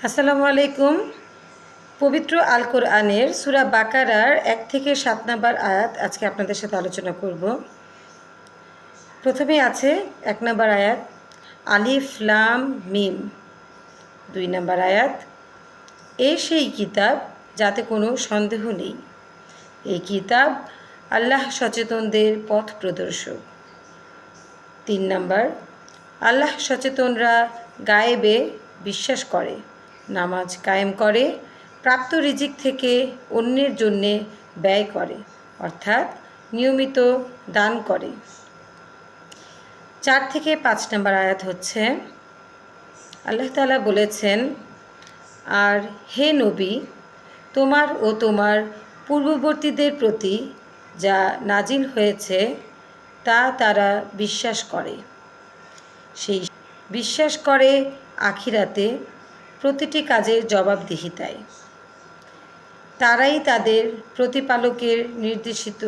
আসসালামু আলাইকুম। পবিত্র আল কোরআনের সূরা বাকারার 1 থেকে 7 নম্বর আয়াত আজকে আপনাদের সাথে আলোচনা করব। প্রথমে আছে 1 নম্বর আয়াত, আলিফ লাম মিম। 2 নম্বর আয়াত, সেই কিতাব যাতে কোনো সন্দেহ নেই। এই কিতাব আল্লাহ সচেতনদের পথ প্রদর্শক। 3 নম্বর, আল্লাহ সচেতনরা গায়েবে বিশ্বাস করে, নামাজ কায়েম করে, প্রাপ্ত রিজিক থেকে অন্যের জন্যে ব্যয় করে, অর্থাৎ নিয়মিত দান করে। 4 থেকে 5 নম্বর আয়াত হচ্ছে, আল্লাহ তাআলা বলেছেন, আর হে নবী, তোমার ও তোমার পূর্ববর্তীদের প্রতি যা নাজিল হয়েছে তা তারা বিশ্বাস করে। সেই বিশ্বাস করে আখিরাতে প্রতিটি কাজের জবাবদিহিতায়। তারাই তাদের প্রতিপালকের নির্দেশিত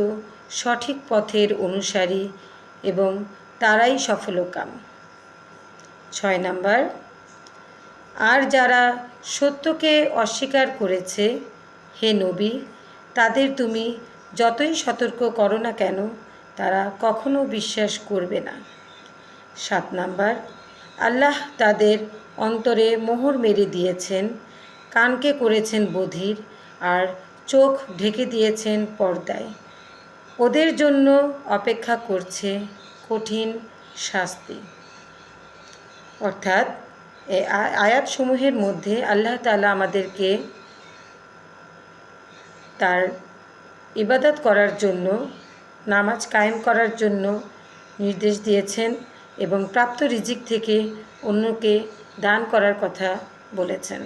সঠিক পথের অনুসারী এবং তারাই সফলকাম। 6 নম্বর, আর যারা সত্যকে অস্বীকার করেছে, হে নবী, তাদের তুমি যতই সতর্ক করো না কেন তারা কখনো বিশ্বাস করবে না। 7 নম্বর, আল্লাহ তাদের অন্তরে মোহর মেরে দিয়েছেন, কানকে করেছেন বধির, আর চোখ ঢেকে দিয়েছেন পর্দায়। ওদের জন্য অপেক্ষা করছে কঠিন শাস্তি। অর্থাৎ এই আয়াতসমূহের মধ্যে আল্লাহ তাআলা আমাদেরকে তার ইবাদত করার জন্য, নামাজ কায়েম করার জন্য নির্দেশ দিয়েছেন এবং প্রাপ্ত রিজিক থেকে অন্যকে দান করার কথা বলেছেন।